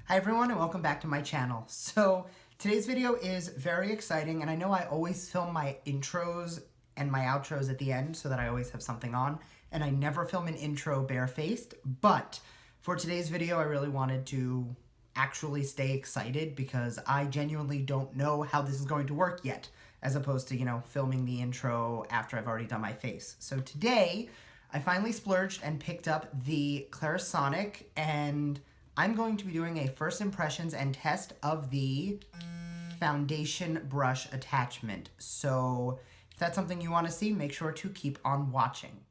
Hi everyone and welcome back to my channel. So today's video is very exciting, and I know I always film my intros and my outros at the end so that I always have something on, and I never film an intro barefaced, but for today's video I really wanted to actually stay excited because I genuinely don't know how this is going to work yet, as opposed to, filming the intro after I've already done my face. So today I finally splurged and picked up the Clarisonic, and I'm going to be doing a first impressions and test of the foundation brush attachment. So if that's something you want to see, make sure to keep on watching.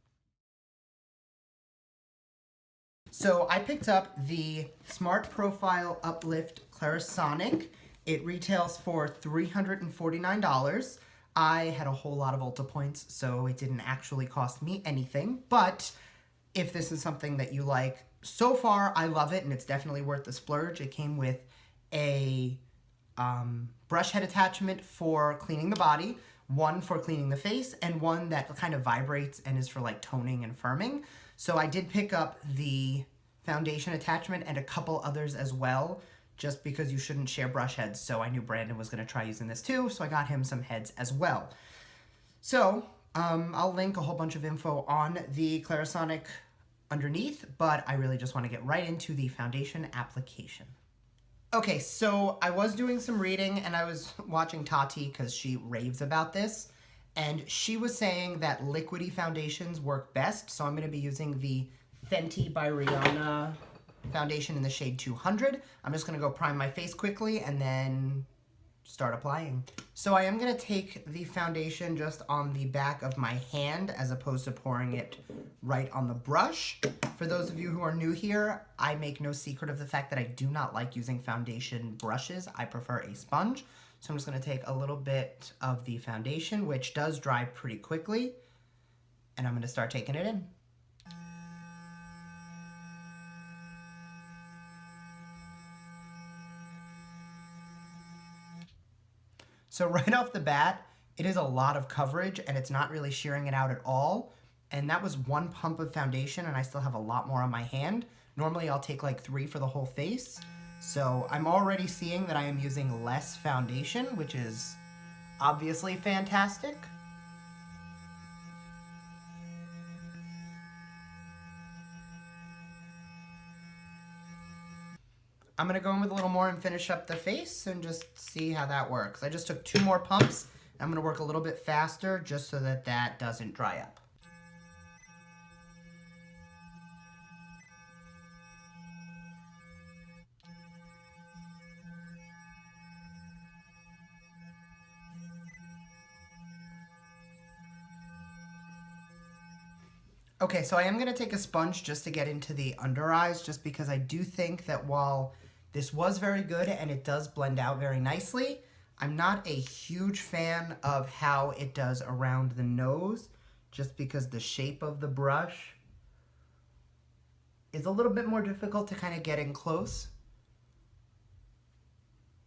So I picked up the Smart Profile Uplift Clarisonic. It retails for $349. I had a whole lot of Ulta points, so it didn't actually cost me anything, but if this is something that you like, so far I love it and it's definitely worth the splurge. It came with a brush head attachment for cleaning the body, one for cleaning the face, and one that kind of vibrates and is for like toning and firming. So I did pick up the foundation attachment and a couple others as well, just because you shouldn't share brush heads. So I knew Brandon was going to try using this too, so I got him some heads as well. So I'll link a whole bunch of info on the Clarisonic underneath, but I really just want to get right into the foundation application. Okay, so I was doing some reading and I was watching Tarte because she raves about this, and she was saying that liquidy foundations work best, so I'm going to be using the Fenty by Rihanna foundation in the shade 200. I'm just going to go prime my face quickly and then start applying. So I am going to take the foundation just on the back of my hand as opposed to pouring it right on the brush. For those of you who are new here, I make no secret of the fact that I do not like using foundation brushes. I prefer a sponge. So I'm just going to take a little bit of the foundation, which does dry pretty quickly, and I'm going to start taking it in. So right off the bat, it is a lot of coverage and it's not really shearing it out at all. And that was one pump of foundation and I still have a lot more on my hand. Normally I'll take like 3 for the whole face. So I'm already seeing that I am using less foundation, which is obviously fantastic. I'm going to go in with a little more and finish up the face and just see how that works. I just took 2 more pumps. I'm going to work a little bit faster just so that that doesn't dry up. Okay, so I am going to take a sponge just to get into the under eyes, just because I do think that while this was very good and it does blend out very nicely, I'm not a huge fan of how it does around the nose, just because the shape of the brush is a little bit more difficult to kind of get in close.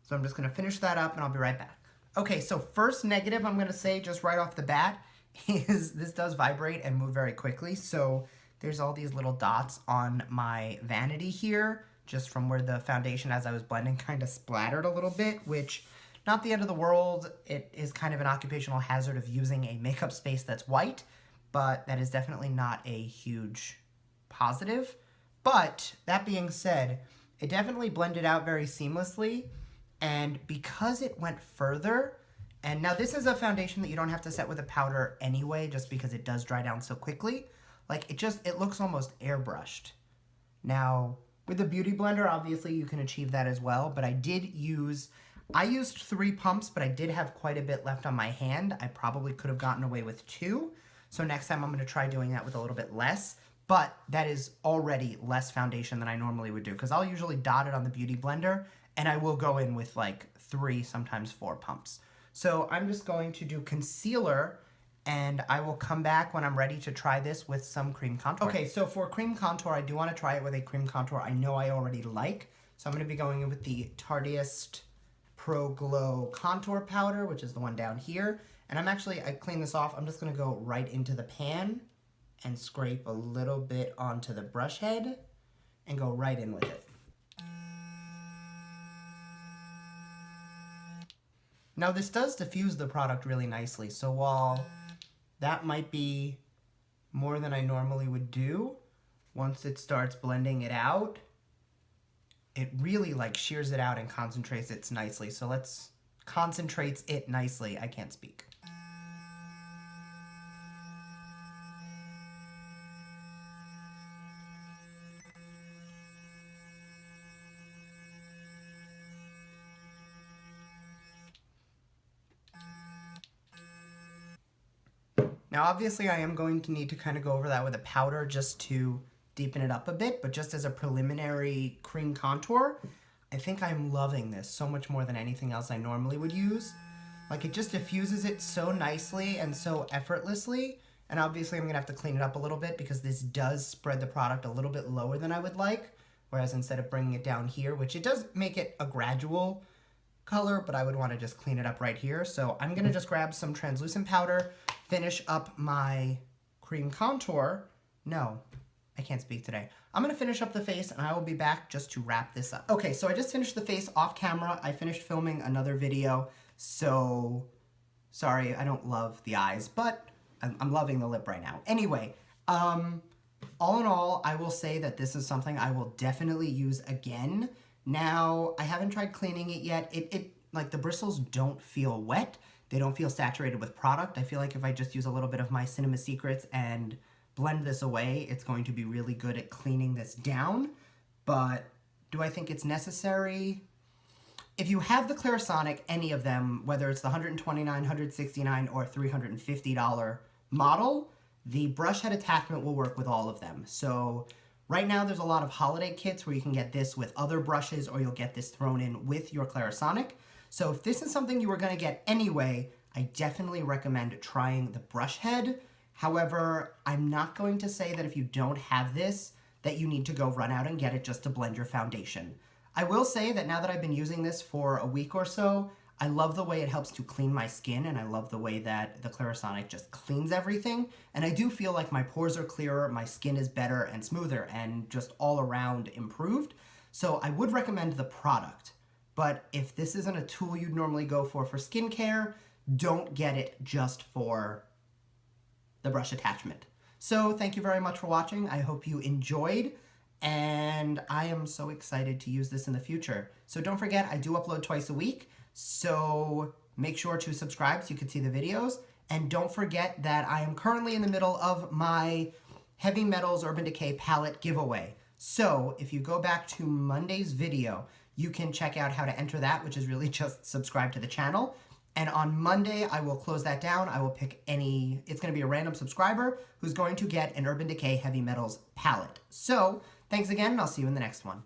So I'm just going to finish that up and I'll be right back. Okay, so first negative I'm going to say just right off the bat is this does vibrate and move very quickly. So there's all these little dots on my vanity here, just from where the foundation as I was blending kind of splattered a little bit, which not the end of the world. It is kind of an occupational hazard of using a makeup space that's white, but that is definitely not a huge positive. But that being said, it definitely blended out very seamlessly, and because it went further, and now this is a foundation that you don't have to set with a powder anyway, just because it does dry down so quickly. Like it looks almost airbrushed. Now with the Beauty Blender, obviously you can achieve that as well, but I used 3 pumps, but I did have quite a bit left on my hand. I probably could have gotten away with 2. So next time I'm going to try doing that with a little bit less, but that is already less foundation than I normally would do, because I'll usually dot it on the Beauty Blender and I will go in with like 3, sometimes 4 pumps. So I'm just going to do concealer, and I will come back when I'm ready to try this with some cream contour. Okay, so for cream contour, I do want to try it with a cream contour I know I already like. So I'm going to be going in with the Tarte Pro Glow Contour Powder, which is the one down here. And I clean this off. I'm just going to go right into the pan and scrape a little bit onto the brush head and go right in with it. Now this does diffuse the product really nicely, so while that might be more than I normally would do, once it starts blending it out, it really like shears it out and concentrates it nicely. So let's concentrates it nicely. I can't speak. Now obviously I am going to need to kind of go over that with a powder just to deepen it up a bit, but just as a preliminary cream contour, I think I'm loving this so much more than anything else I normally would use. Like it just diffuses it so nicely and so effortlessly, and obviously I'm gonna have to clean it up a little bit because this does spread the product a little bit lower than I would like, whereas instead of bringing it down here, which it does make it a gradual color, but I would want to just clean it up right here. So I'm gonna just grab some translucent powder, finish up my cream contour. No, I can't speak today. I'm gonna finish up the face and I will be back just to wrap this up. Okay, so I just finished the face off camera. I finished filming another video, so sorry, I don't love the eyes, but I'm loving the lip right now. Anyway, all in all, I will say that this is something I will definitely use again. Now, I haven't tried cleaning it yet. It like the bristles don't feel wet. They don't feel saturated with product. I feel like if I just use a little bit of my Cinema Secrets and blend this away, it's going to be really good at cleaning this down. But do I think it's necessary? If you have the Clarisonic, any of them, whether it's the $129, $169, or $350 model, the brush head attachment will work with all of them. So right now there's a lot of holiday kits where you can get this with other brushes or you'll get this thrown in with your Clarisonic. So if this is something you were going to get anyway, I definitely recommend trying the brush head. However, I'm not going to say that if you don't have this, that you need to go run out and get it just to blend your foundation. I will say that now that I've been using this for a week or so, I love the way it helps to clean my skin, and I love the way that the Clarisonic just cleans everything. And I do feel like my pores are clearer, my skin is better and smoother, and just all around improved. So I would recommend the product. But if this isn't a tool you'd normally go for skincare, don't get it just for the brush attachment. So thank you very much for watching. I hope you enjoyed, and I am so excited to use this in the future. So don't forget, I do upload twice a week, so make sure to subscribe so you can see the videos. And don't forget that I am currently in the middle of my Heavy Metals Urban Decay palette giveaway. So if you go back to Monday's video, you can check out how to enter that, which is really just subscribe to the channel. And on Monday, I will close that down. I will pick it's going to be a random subscriber who's going to get an Urban Decay Heavy Metals palette. So thanks again, and I'll see you in the next one.